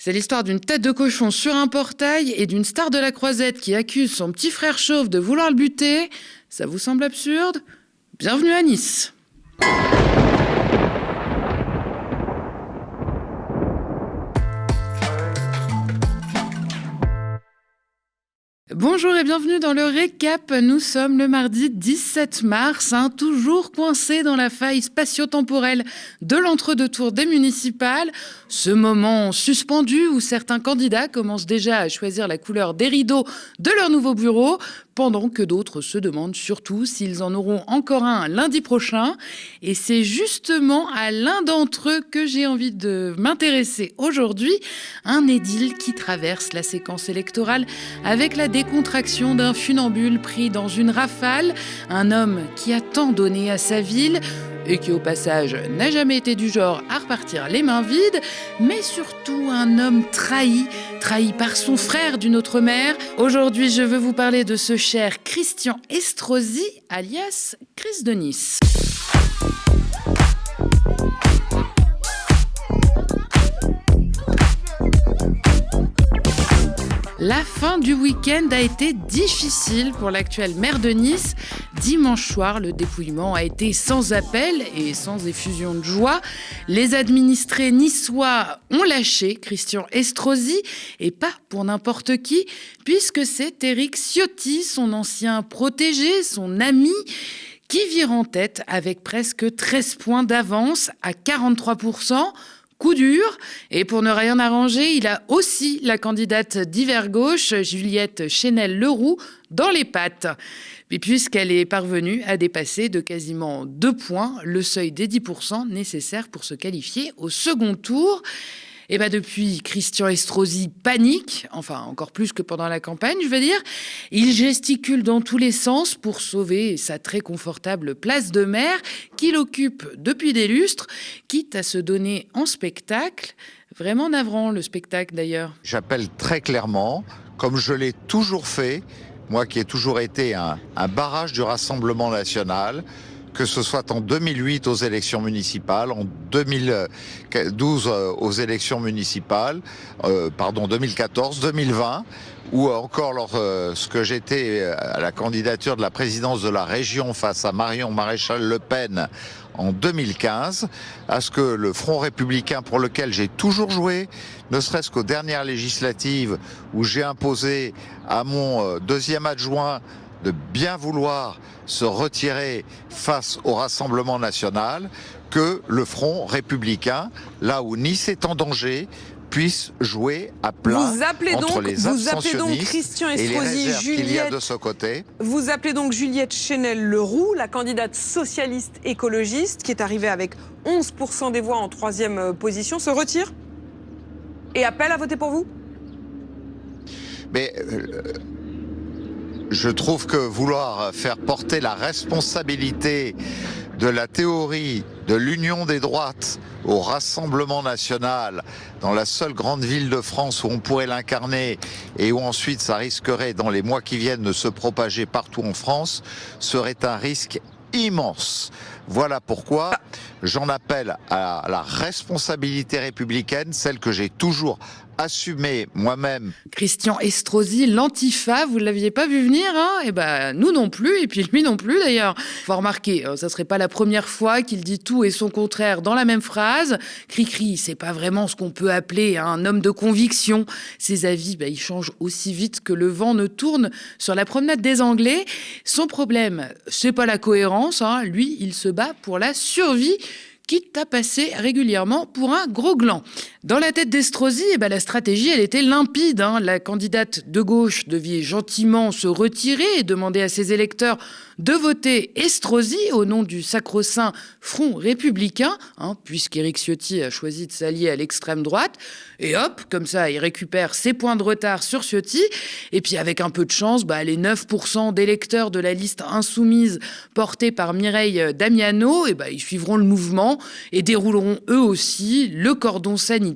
C'est l'histoire d'une tête de cochon sur un portail et d'une star de la croisette qui accuse son petit frère chauve de vouloir le buter. Ça vous semble absurde ? Bienvenue à Nice. Bonjour et bienvenue dans le récap. Nous sommes le mardi 17 mars, toujours coincés dans la faille spatio-temporelle de l'entre-deux-tours des municipales. Ce moment suspendu où certains candidats commencent déjà à choisir la couleur des rideaux de leur nouveau bureau, pendant que d'autres se demandent surtout s'ils en auront encore un lundi prochain. Et c'est justement à l'un d'entre eux que j'ai envie de m'intéresser aujourd'hui, un édile qui traverse la séquence électorale avec la décontraction d'un funambule pris dans une rafale, un homme qui a tant donné à sa ville et qui au passage n'a jamais été du genre à repartir les mains vides, mais surtout un homme trahi par son frère d'une autre mère. Aujourd'hui, je veux vous parler de ce cher Christian Estrosi, alias Chris de Nice. La fin du week-end a été difficile pour l'actuel maire de Nice. Dimanche soir, le dépouillement a été sans appel et sans effusion de joie. Les administrés niçois ont lâché Christian Estrosi, et pas pour n'importe qui, puisque c'est Éric Ciotti, son ancien protégé, son ami, qui vire en tête avec presque 13 points d'avance à 43%. Coup dur, et pour ne rien arranger, il a aussi la candidate d'hiver gauche, Juliette Chenel-Leroux, dans les pattes. Et puisqu'elle est parvenue à dépasser de quasiment 2 points le seuil des 10% nécessaires pour se qualifier au second tour. Et depuis, Christian Estrosi panique, enfin encore plus que pendant la campagne, je veux dire. Il gesticule dans tous les sens pour sauver sa très confortable place de maire qu'il occupe depuis des lustres, quitte à se donner en spectacle. Vraiment navrant le spectacle d'ailleurs. J'appelle très clairement, comme je l'ai toujours fait, moi qui ai toujours été un barrage du Rassemblement national, que ce soit en 2008 aux élections municipales, en 2012 aux élections municipales, 2014, 2020, ou encore lorsque j'étais à la candidature de la présidence de la région face à Marion Maréchal Le Pen en 2015, à ce que le Front républicain pour lequel j'ai toujours joué, ne serait-ce qu'aux dernières législatives où j'ai imposé à mon deuxième adjoint de bien vouloir se retirer face au Rassemblement national, que le Front républicain, là où Nice est en danger, puisse jouer à plat entre les abstentionnistes et les réserves qu'il y a de ce côté. Vous appelez donc Juliette Chenel-Leroux, la candidate socialiste écologiste, qui est arrivée avec 11% des voix en 3e position, se retire et appelle à voter pour vous ? Mais je trouve que vouloir faire porter la responsabilité de la théorie de l'union des droites au Rassemblement national dans la seule grande ville de France où on pourrait l'incarner et où ensuite ça risquerait dans les mois qui viennent de se propager partout en France serait un risque immense. Voilà pourquoi j'en appelle à la responsabilité républicaine, celle que j'ai toujours assumée moi-même. Christian Estrosi, l'antifa, vous ne l'aviez pas vu venir, hein ? Nous non plus, et puis lui non plus d'ailleurs. Faut remarquer, ça serait pas la première fois qu'il dit tout et son contraire dans la même phrase. Cri-cri, c'est pas vraiment ce qu'on peut appeler un homme de conviction. Ses avis, ils changent aussi vite que le vent ne tourne sur la promenade des Anglais. Son problème, c'est pas la cohérence, lui, il se bat pour la survie, quitte à passer régulièrement pour un gros gland. Dans la tête d'Estrosi, la stratégie, elle était limpide. La candidate de gauche devait gentiment se retirer et demander à ses électeurs de voter Estrosi au nom du sacro-saint Front républicain, puisqu'Éric Ciotti a choisi de s'allier à l'extrême droite. Et hop, comme ça, il récupère ses points de retard sur Ciotti. Et puis avec un peu de chance, les 9% d'électeurs de la liste insoumise portée par Mireille Damiano, ils suivront le mouvement et dérouleront eux aussi le cordon sanitaire.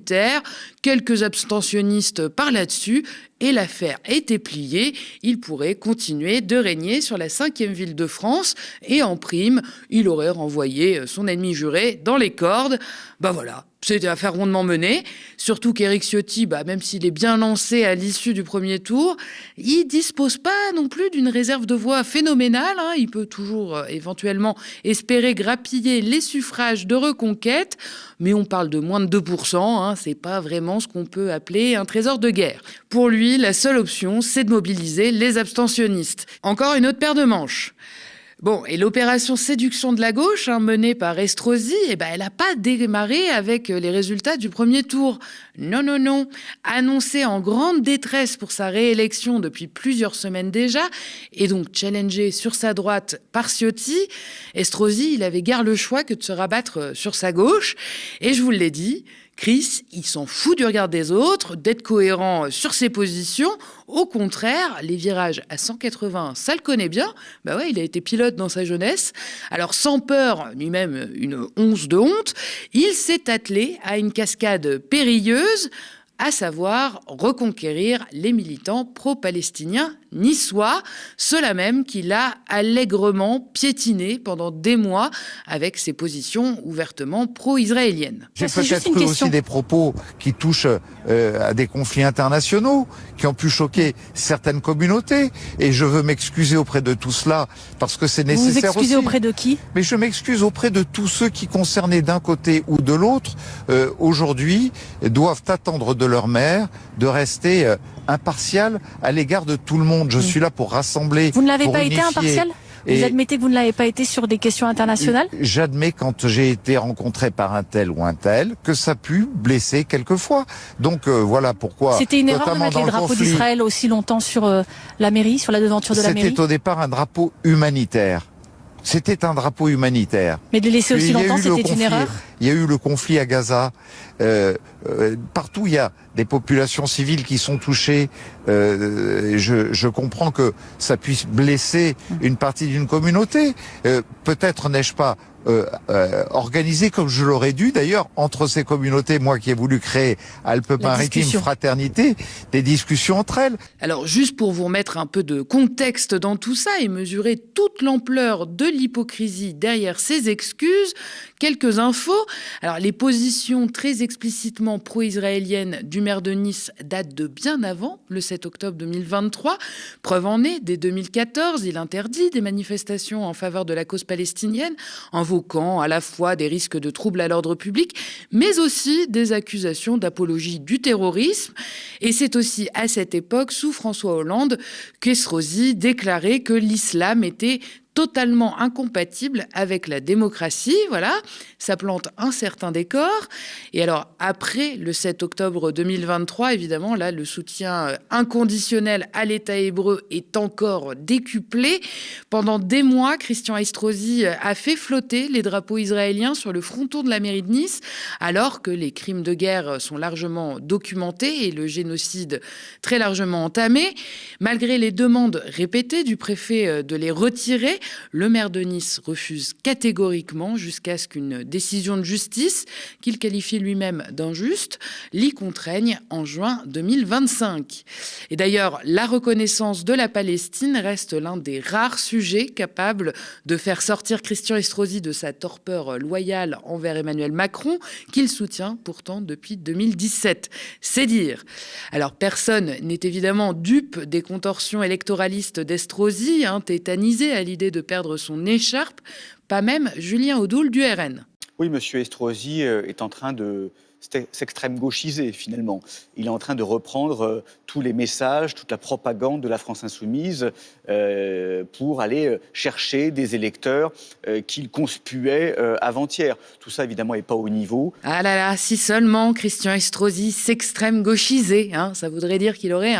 Quelques abstentionnistes par là-dessus et l'affaire était pliée. Il pourrait continuer de régner sur la 5e ville de France et en prime, il aurait renvoyé son ennemi juré dans les cordes. Voilà, C'est affaire rondement menée, surtout qu'Éric Ciotti, même s'il est bien lancé à l'issue du premier tour, il dispose pas non plus d'une réserve de voix phénoménale. Il peut toujours éventuellement espérer grappiller les suffrages de Reconquête, mais on parle de moins de 2%, c'est pas vraiment ce qu'on peut appeler un trésor de guerre. Pour lui, la seule option, c'est de mobiliser les abstentionnistes. Encore une autre paire de manches. Bon, et l'opération séduction de la gauche, menée par Estrosi, elle n'a pas démarré avec les résultats du premier tour. Non. Annoncé en grande détresse pour sa réélection depuis plusieurs semaines déjà, et donc challengé sur sa droite par Ciotti, Estrosi, il avait guère le choix que de se rabattre sur sa gauche. Et je vous l'ai dit, Chris, il s'en fout du regard des autres, d'être cohérent sur ses positions. Au contraire, les virages à 180, ça le connaît bien. Il a été pilote dans sa jeunesse. Alors, sans peur, ni même une once de honte, il s'est attelé à une cascade périlleuse, à savoir reconquérir les militants pro-palestiniens niçois, ceux-là même qu'il a allègrement piétinés pendant des mois avec ses positions ouvertement pro-israéliennes. J'ai peut-être eu aussi des propos qui touchent à des conflits internationaux, qui ont pu choquer certaines communautés, et je veux m'excuser auprès de tout cela, parce que c'est nécessaire aussi. Vous vous excusez auprès de qui? Mais je m'excuse auprès de tous ceux qui, concernés d'un côté ou de l'autre, aujourd'hui, doivent attendre de leur mère de rester impartial à l'égard de tout le monde. Je suis là pour rassembler. Vous ne l'avez pour pas été unifier. impartial? Vous admettez que vous ne l'avez pas été sur des questions internationales? J'admets, quand j'ai été rencontré par un tel ou un tel, que ça a pu blesser quelquefois. Donc voilà pourquoi. C'était une erreur de mettre les drapeaux d'Israël aussi longtemps sur la mairie, sur la devanture de la mairie? C'était au départ un drapeau humanitaire. C'était un drapeau humanitaire. Mais de le laisser aussi longtemps, c'était une erreur? Il y a eu le conflit à Gaza. Partout, il y a des populations civiles qui sont touchées. Je comprends que ça puisse blesser une partie d'une communauté. Peut-être n'ai-je pas organisé comme je l'aurais dû, d'ailleurs, entre ces communautés, moi qui ai voulu créer Alpes-Maritimes Fraternité, des discussions entre elles. Alors, juste pour vous remettre un peu de contexte dans tout ça et mesurer toute l'ampleur de l'hypocrisie derrière ces excuses, quelques infos. Alors, les positions très explicitement pro-israéliennes du maire de Nice datent de bien avant le 7 octobre 2023. Preuve en est, dès 2014, il interdit des manifestations en faveur de la cause palestinienne, invoquant à la fois des risques de troubles à l'ordre public, mais aussi des accusations d'apologie du terrorisme. Et c'est aussi à cette époque, sous François Hollande, qu'Estrosi déclarait que l'islam était totalement incompatible avec la démocratie, voilà, ça plante un certain décor. Et alors, après le 7 octobre 2023, évidemment, là, le soutien inconditionnel à l'État hébreu est encore décuplé. Pendant des mois, Christian Estrosi a fait flotter les drapeaux israéliens sur le fronton de la mairie de Nice, alors que les crimes de guerre sont largement documentés et le génocide très largement entamé. Malgré les demandes répétées du préfet de les retirer, le maire de Nice refuse catégoriquement jusqu'à ce qu'une décision de justice, qu'il qualifie lui-même d'injuste, l'y contraigne en juin 2025. Et d'ailleurs, la reconnaissance de la Palestine reste l'un des rares sujets capables de faire sortir Christian Estrosi de sa torpeur loyale envers Emmanuel Macron, qu'il soutient pourtant depuis 2017. C'est dire. Alors, personne n'est évidemment dupe des contorsions électoralistes d'Estrosi, tétanisé à l'idée de perdre son écharpe, pas même Julien Audoul du RN. Oui, M. Estrosi est en train de s'extrême gauchiser finalement. Il est en train de reprendre tous les messages, toute la propagande de la France insoumise pour aller chercher des électeurs qu'il conspuait avant-hier. Tout ça évidemment n'est pas au niveau. Ah là là, si seulement Christian Estrosi s'extrême gauchisait, ça voudrait dire qu'il aurait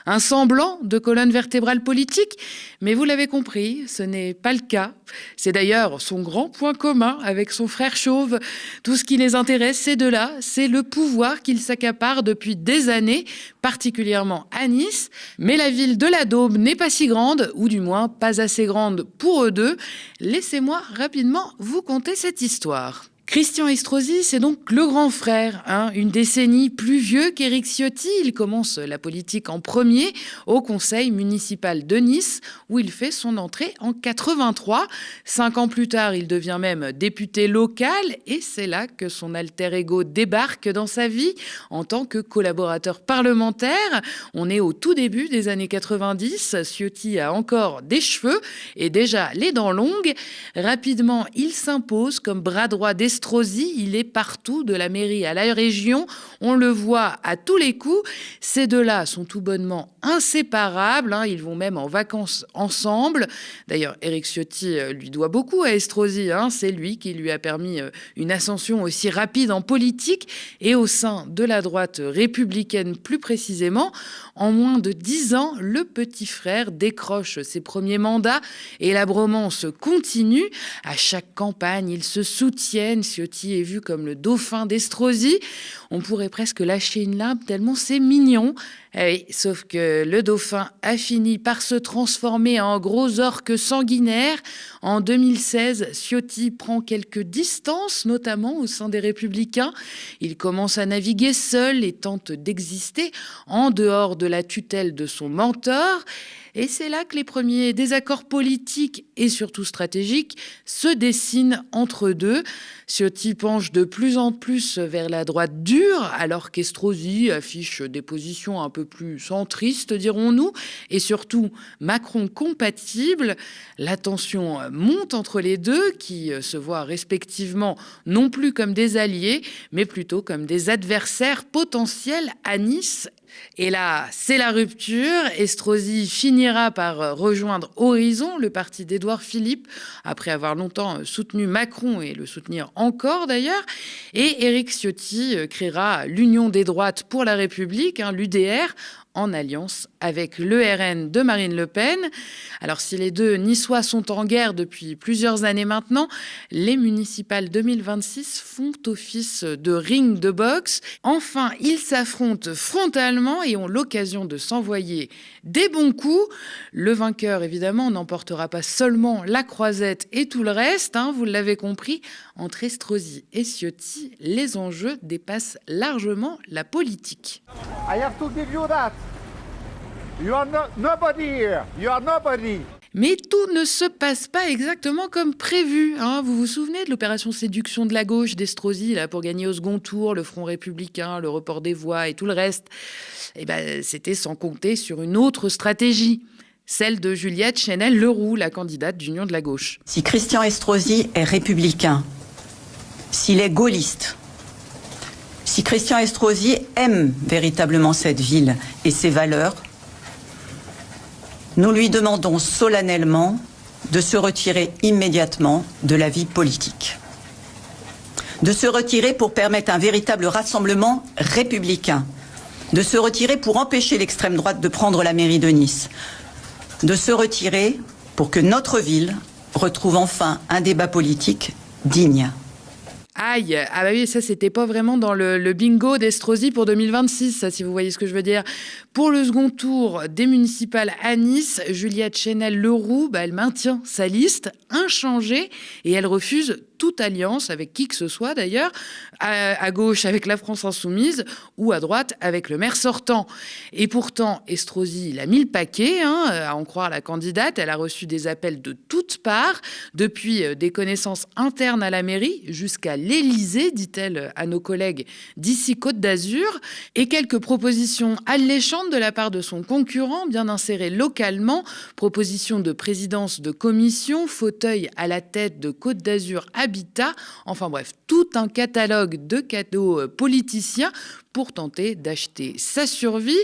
un semblant de colonne vertébrale politique. Mais vous l'avez compris, ce n'est pas le cas. C'est d'ailleurs son grand point commun avec son frère chauve. Tout ce qui les intéresse, ces deux-là, c'est le pouvoir qu'ils s'accaparent depuis des années, particulièrement à Nice. Mais la ville de la Daube n'est pas si grande, ou du moins pas assez grande pour eux deux. Laissez-moi rapidement vous conter cette histoire. Christian Estrosi, c'est donc le grand frère, une décennie plus vieux qu'Éric Ciotti. Il commence la politique en premier au conseil municipal de Nice, où il fait son entrée en 83. 5 ans plus tard, il devient même député local et c'est là que son alter ego débarque dans sa vie en tant que collaborateur parlementaire. On est au tout début des années 90. Ciotti a encore des cheveux et déjà les dents longues. Rapidement, il s'impose comme bras droit d'Estrosi. Il est partout, de la mairie à la région. On le voit à tous les coups. Ces deux-là sont tout bonnement inséparables. Ils vont même en vacances ensemble. D'ailleurs, Éric Ciotti lui doit beaucoup à Estrosi. C'est lui qui lui a permis une ascension aussi rapide en politique et au sein de la droite républicaine plus précisément. En moins de 10 ans, le petit frère décroche ses premiers mandats et la bromance continue. À chaque campagne, ils se soutiennent. Ciotti est vu comme le dauphin d'Estrosi. On pourrait presque lâcher une larme tellement c'est mignon. Oui, sauf que le dauphin a fini par se transformer en gros orque sanguinaire. En 2016, Ciotti prend quelques distances, notamment au sein des Républicains. Il commence à naviguer seul et tente d'exister en dehors de la tutelle de son mentor. Et c'est là que les premiers désaccords politiques et surtout stratégiques se dessinent entre deux. Ciotti penche de plus en plus vers la droite dure, alors qu'Estrosi affiche des positions un peu plus centristes, dirons-nous, et surtout Macron compatibles. La tension monte entre les deux, qui se voient respectivement non plus comme des alliés, mais plutôt comme des adversaires potentiels à Nice. Et là, c'est la rupture. Estrosi finira par rejoindre Horizon, le parti d'Édouard Philippe, après avoir longtemps soutenu Macron et le soutenir encore d'ailleurs. Et Éric Ciotti créera l'Union des droites pour la République, l'UDR, en alliance avec l'ERN de Marine Le Pen. Alors si les deux Niçois sont en guerre depuis plusieurs années maintenant, les municipales 2026 font office de ring de boxe. Enfin, ils s'affrontent frontalement et ont l'occasion de s'envoyer des bons coups. Le vainqueur, évidemment, n'emportera pas seulement la croisette et tout le reste, vous l'avez compris. Entre Estrosi et Ciotti, les enjeux dépassent largement la politique. I have to give you that. You are nobody here. You are nobody. Mais tout ne se passe pas exactement comme prévu. Vous vous souvenez de l'opération séduction de la gauche d'Estrosi pour gagner au second tour le Front républicain, le report des voix et tout le reste. C'était sans compter sur une autre stratégie, celle de Juliette Chenel-Leroux, la candidate d'Union de la gauche. Si Christian Estrosi est républicain, s'il est gaulliste, si Christian Estrosi aime véritablement cette ville et ses valeurs, nous lui demandons solennellement de se retirer immédiatement de la vie politique. De se retirer pour permettre un véritable rassemblement républicain. De se retirer pour empêcher l'extrême droite de prendre la mairie de Nice. De se retirer pour que notre ville retrouve enfin un débat politique digne. Aïe, oui, ça c'était pas vraiment dans le bingo d'Estrosi pour 2026, ça, si vous voyez ce que je veux dire. Pour le second tour des municipales à Nice, Juliette Chenel-Leroux, elle maintient sa liste inchangée et elle refuse toute alliance avec qui que ce soit d'ailleurs, à gauche avec la France Insoumise ou à droite avec le maire sortant. Et pourtant, Estrosi, il a mis le paquet, à en croire la candidate. Elle a reçu des appels de toutes parts, depuis des connaissances internes à la mairie jusqu'à l'Élysée, dit-elle à nos collègues d'ici Côte d'Azur, et quelques propositions alléchantes de la part de son concurrent, bien inséré localement, propositions de présidence de commission, fauteuil à la tête de Côte d'Azur Habitat, enfin bref, tout un catalogue de cadeaux politiciens pour tenter d'acheter sa survie.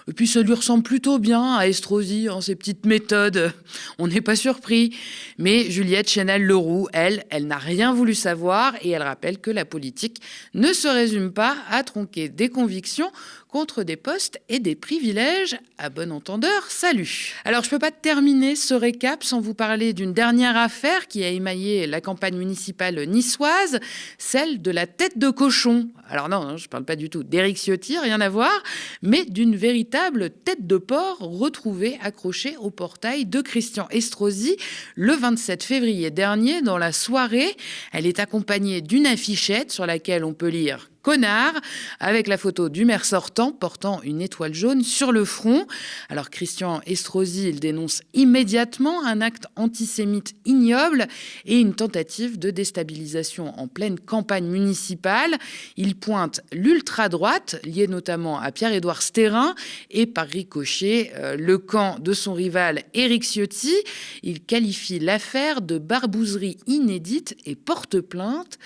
Et puis ça lui ressemble plutôt bien à Estrosi, ses petites méthodes, on n'est pas surpris. Mais Juliette Chenel-Leroux, elle n'a rien voulu savoir et elle rappelle que la politique ne se résume pas à tronquer des convictions contre des postes et des privilèges. À bon entendeur, salut. Alors je peux pas terminer ce récap sans vous parler d'une dernière affaire qui a émaillé la campagne municipale niçoise, celle de la tête de cochon. Alors non, je parle pas du tout d'Éric Ciotti, rien à voir, mais d'une véritable tête de porc retrouvée accrochée au portail de Christian Estrosi le 27 février dernier dans la soirée. Elle est accompagnée d'une affichette sur laquelle on peut lire connard, avec la photo du maire sortant portant une étoile jaune sur le front. Alors Christian Estrosi, il dénonce immédiatement un acte antisémite ignoble et une tentative de déstabilisation en pleine campagne municipale. Il pointe l'ultra-droite, liée notamment à Pierre-Édouard Stérin, et par ricochet, le camp de son rival Éric Ciotti. Il qualifie l'affaire de barbouzerie inédite et porte plainte.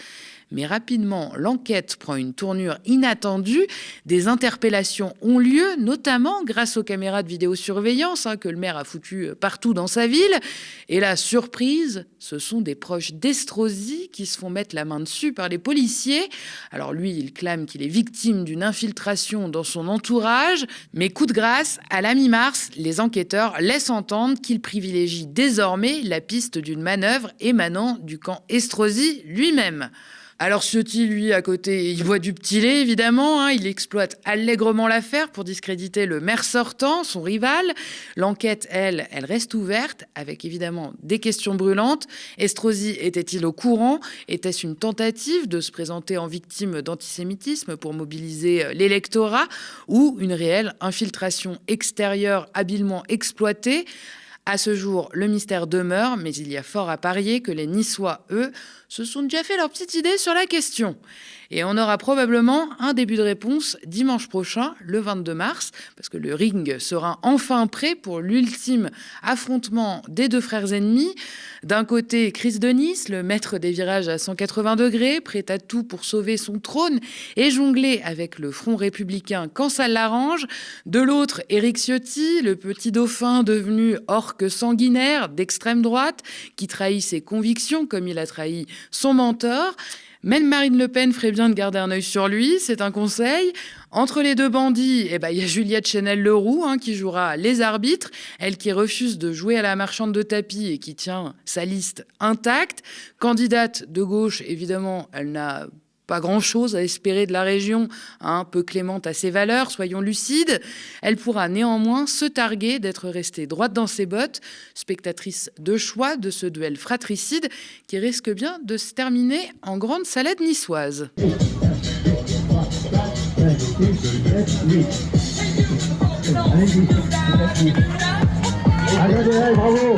Mais rapidement, l'enquête prend une tournure inattendue. Des interpellations ont lieu, notamment grâce aux caméras de vidéosurveillance que le maire a foutues partout dans sa ville. Et la surprise, ce sont des proches d'Estrosi qui se font mettre la main dessus par les policiers. Alors lui, il clame qu'il est victime d'une infiltration dans son entourage. Mais coup de grâce, à la mi-mars, les enquêteurs laissent entendre qu'ils privilégient désormais la piste d'une manœuvre émanant du camp Estrosi lui-même. Alors Ciotti, lui, à côté, il boit du petit lait, évidemment. Il exploite allègrement l'affaire pour discréditer le maire sortant, son rival. L'enquête, elle reste ouverte, avec évidemment des questions brûlantes. Estrosi était-il au courant ? Était-ce une tentative de se présenter en victime d'antisémitisme pour mobiliser l'électorat ? Ou une réelle infiltration extérieure habilement exploitée ? À ce jour, le mystère demeure, mais il y a fort à parier que les Niçois, eux, se sont déjà fait leur petite idée sur la question. Et on aura probablement un début de réponse dimanche prochain, le 22 mars, parce que le ring sera enfin prêt pour l'ultime affrontement des deux frères ennemis. D'un côté, Chris de Nice, le maître des virages à 180 degrés, prêt à tout pour sauver son trône et jongler avec le front républicain quand ça l'arrange. De l'autre, Éric Ciotti, le petit dauphin devenu orque sanguinaire d'extrême droite, qui trahit ses convictions comme il a trahi son mentor. Même Marine Le Pen ferait bien de garder un œil sur lui, c'est un conseil. Entre les deux bandits, il y a Juliette Chenel-Leroux qui jouera les arbitres, elle qui refuse de jouer à la marchande de tapis et qui tient sa liste intacte. Candidate de gauche, évidemment, elle n'a pas grand-chose à espérer de la région, peu clémente à ses valeurs, soyons lucides. Elle pourra néanmoins se targuer d'être restée droite dans ses bottes, spectatrice de choix de ce duel fratricide qui risque bien de se terminer en grande salade niçoise. Allez, bravo.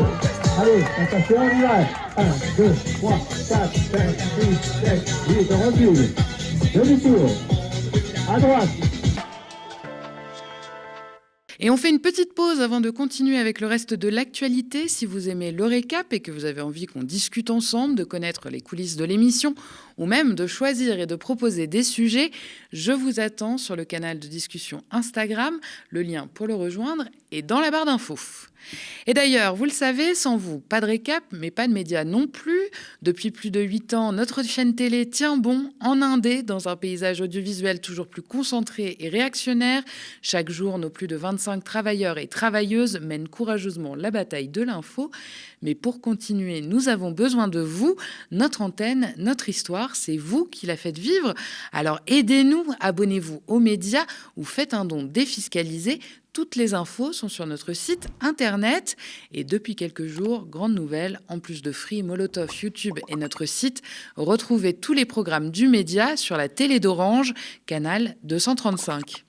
Allez, attention, on y va. 1, 2, 3, 4, 5, 6, 7, 8, on recule. Demi-tour. À droite. Et on fait une petite pause avant de continuer avec le reste de l'actualité. Si vous aimez le récap et que vous avez envie qu'on discute ensemble, de connaître les coulisses de l'émission ou même de choisir et de proposer des sujets, je vous attends sur le canal de discussion Instagram. Le lien pour le rejoindre est dans la barre d'infos. Et d'ailleurs, vous le savez, sans vous, pas de récap, mais pas de médias non plus. Depuis plus de 8 ans, notre chaîne télé tient bon en indé, dans un paysage audiovisuel toujours plus concentré et réactionnaire. Chaque jour, nos plus de 25 travailleurs et travailleuses mènent courageusement la bataille de l'info. Mais pour continuer, nous avons besoin de vous. Notre antenne, notre histoire, c'est vous qui la faites vivre. Alors aidez-nous, abonnez-vous aux médias ou faites un don défiscalisé. Toutes les infos sont sur notre site internet. Et depuis quelques jours, grande nouvelle, en plus de Free, Molotov, YouTube et notre site, retrouvez tous les programmes du média sur la télé d'Orange, canal 235.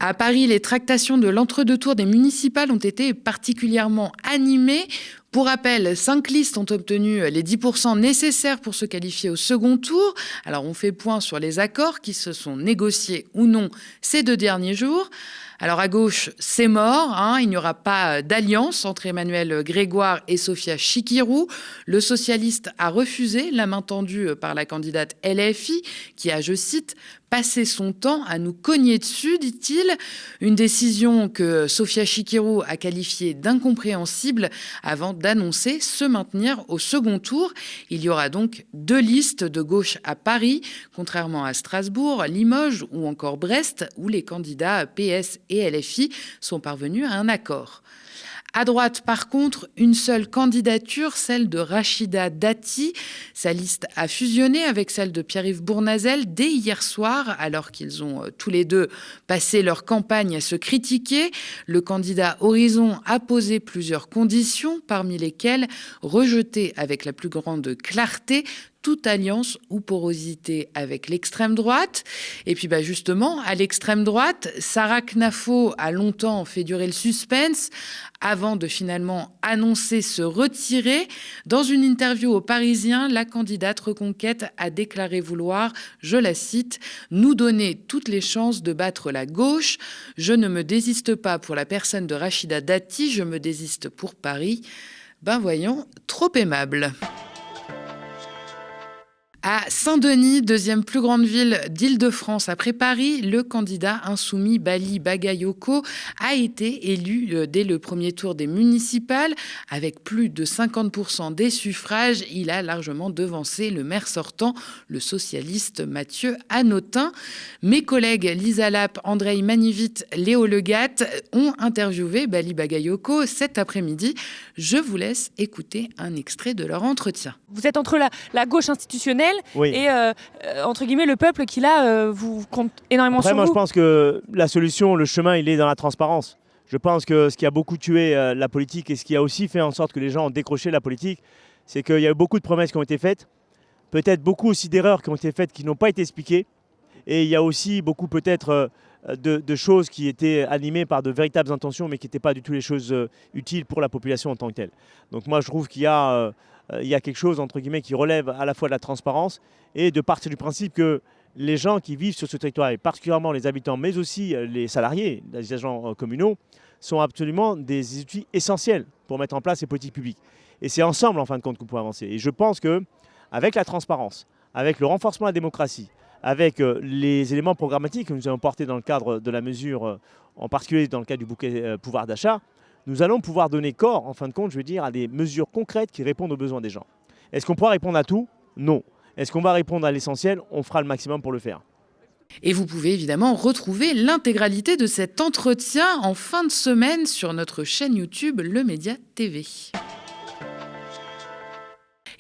À Paris, les tractations de l'entre-deux-tours des municipales ont été particulièrement animées. Pour rappel, 5 listes ont obtenu les 10% nécessaires pour se qualifier au second tour. Alors, on fait point sur les accords qui se sont négociés ou non ces 2 derniers jours. Alors, à gauche, c'est mort. Il n'y aura pas d'alliance entre Emmanuel Grégoire et Sophia Chikirou. Le socialiste a refusé la main tendue par la candidate LFI qui a, je cite, passé son temps à nous cogner dessus, dit-il. Une décision que Sophia Chikirou a qualifiée d'incompréhensible avant d'annoncer se maintenir au second tour. Il y aura donc 2 listes de gauche à Paris, contrairement à Strasbourg, Limoges ou encore Brest, où les candidats PS et LFI sont parvenus à un accord. À droite, par contre, une seule candidature, celle de Rachida Dati. Sa liste a fusionné avec celle de Pierre-Yves Bournazel dès hier soir, alors qu'ils ont tous les deux passé leur campagne à se critiquer. Le candidat Horizon a posé plusieurs conditions, parmi lesquelles rejeter avec la plus grande clarté toute alliance ou porosité avec l'extrême droite. Et puis justement, à l'extrême droite, Sarah Knafo a longtemps fait durer le suspense avant de finalement annoncer se retirer. Dans une interview au Parisien, la candidate Reconquête a déclaré vouloir, je la cite, « nous donner toutes les chances de battre la gauche. Je ne me désiste pas pour la personne de Rachida Dati, je me désiste pour Paris. » Voyons, trop aimable. À Saint-Denis, deuxième plus grande ville d'Île-de-France après Paris, le candidat insoumis Bali Bagayoko a été élu dès le premier tour des municipales. Avec plus de 50% des suffrages, il a largement devancé le maire sortant, le socialiste Mathieu Hanotin. Mes collègues Lisa Lapp, Andrei Manivit, Léo Legat ont interviewé Bali Bagayoko cet après-midi. Je vous laisse écouter un extrait de leur entretien. Vous êtes entre la gauche institutionnelle oui. et entre guillemets le peuple qui là vous compte énormément sur vous. Je pense que la solution, le chemin, il est dans la transparence. Je pense que ce qui a beaucoup tué la politique et ce qui a aussi fait en sorte que les gens ont décroché la politique, c'est qu'il y a eu beaucoup de promesses qui ont été faites, peut-être beaucoup aussi d'erreurs qui ont été faites qui n'ont pas été expliquées, et il y a aussi beaucoup peut-être de choses qui étaient animées par de véritables intentions mais qui n'étaient pas du tout les choses utiles pour la population en tant que telle. Donc moi je trouve qu'il y a quelque chose entre guillemets qui relève à la fois de la transparence et de partir du principe que les gens qui vivent sur ce territoire, et particulièrement les habitants, mais aussi les salariés, les agents communaux, sont absolument des outils essentiels pour mettre en place ces politiques publiques. Et c'est ensemble, en fin de compte, qu'on peut avancer. Et je pense qu'avec la transparence, avec le renforcement de la démocratie, avec les éléments programmatiques que nous avons portés dans le cadre de la mesure, en particulier dans le cadre du bouquet pouvoir d'achat, nous allons pouvoir donner corps, en fin de compte, je veux dire, à des mesures concrètes qui répondent aux besoins des gens. Est-ce qu'on pourra répondre à tout? Non. Est-ce qu'on va répondre à l'essentiel? On fera le maximum pour le faire. Et vous pouvez évidemment retrouver l'intégralité de cet entretien en fin de semaine sur notre chaîne YouTube Le Média TV.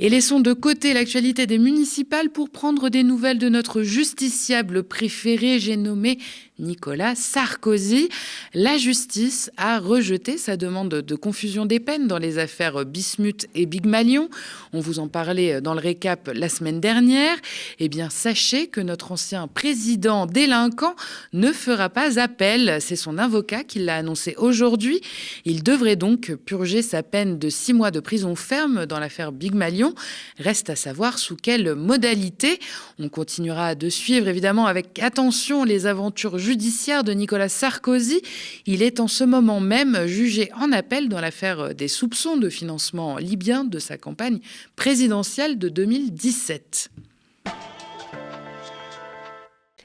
Et laissons de côté l'actualité des municipales pour prendre des nouvelles de notre justiciable préféré, j'ai nommé Nicolas Sarkozy. La justice a rejeté sa demande de confusion des peines dans les affaires Bismuth et Big Malion. On vous en parlait dans le récap la semaine dernière. Eh bien, sachez que notre ancien président délinquant ne fera pas appel. C'est son avocat qui l'a annoncé aujourd'hui. Il devrait donc purger sa peine de 6 mois de prison ferme dans l'affaire Big Malion. Reste à savoir sous quelle modalité. On continuera de suivre évidemment avec attention les aventures judiciaires de Nicolas Sarkozy. Il est en ce moment même jugé en appel dans l'affaire des soupçons de financement libyen de sa campagne présidentielle de 2017.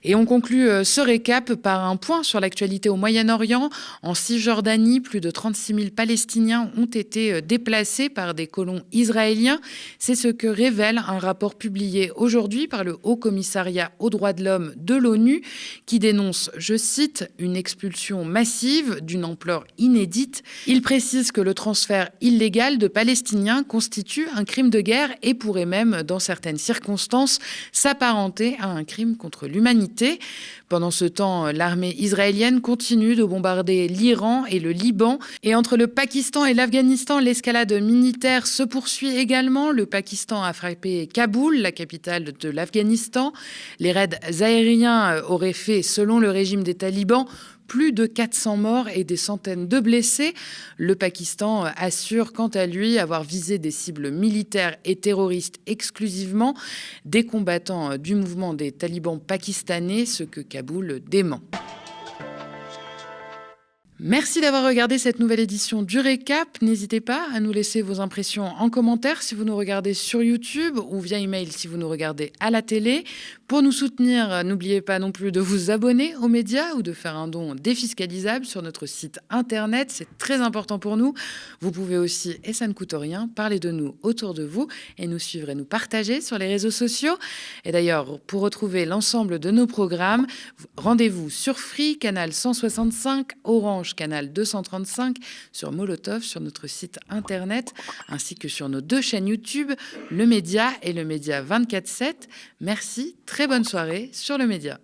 Et on conclut ce récap par un point sur l'actualité au Moyen-Orient. En Cisjordanie, plus de 36 000 Palestiniens ont été déplacés par des colons israéliens. C'est ce que révèle un rapport publié aujourd'hui par le Haut Commissariat aux droits de l'homme de l'ONU qui dénonce, je cite, une expulsion massive d'une ampleur inédite. Il précise que le transfert illégal de Palestiniens constitue un crime de guerre et pourrait même, dans certaines circonstances, s'apparenter à un crime contre l'humanité. Pendant ce temps, l'armée israélienne continue de bombarder l'Iran et le Liban. Et entre le Pakistan et l'Afghanistan, l'escalade militaire se poursuit également. Le Pakistan a frappé Kaboul, la capitale de l'Afghanistan. Les raids aériens auraient fait, selon le régime des talibans, plus de 400 morts et des centaines de blessés. Le Pakistan assure quant à lui avoir visé des cibles militaires et terroristes exclusivement, des combattants du mouvement des talibans pakistanais, ce que Kaboul dément. Merci d'avoir regardé cette nouvelle édition du Récap. N'hésitez pas à nous laisser vos impressions en commentaire si vous nous regardez sur YouTube ou via email si vous nous regardez à la télé. Pour nous soutenir, n'oubliez pas non plus de vous abonner aux médias ou de faire un don défiscalisable sur notre site internet. C'est très important pour nous. Vous pouvez aussi, et ça ne coûte rien, parler de nous autour de vous et nous suivre et nous partager sur les réseaux sociaux. Et d'ailleurs, pour retrouver l'ensemble de nos programmes, rendez-vous sur Free, canal 165, Orange, canal 235, sur Molotov, sur notre site internet, ainsi que sur nos 2 chaînes YouTube, Le Média et Le Média 24/7. Merci, très bonne soirée sur Le Média.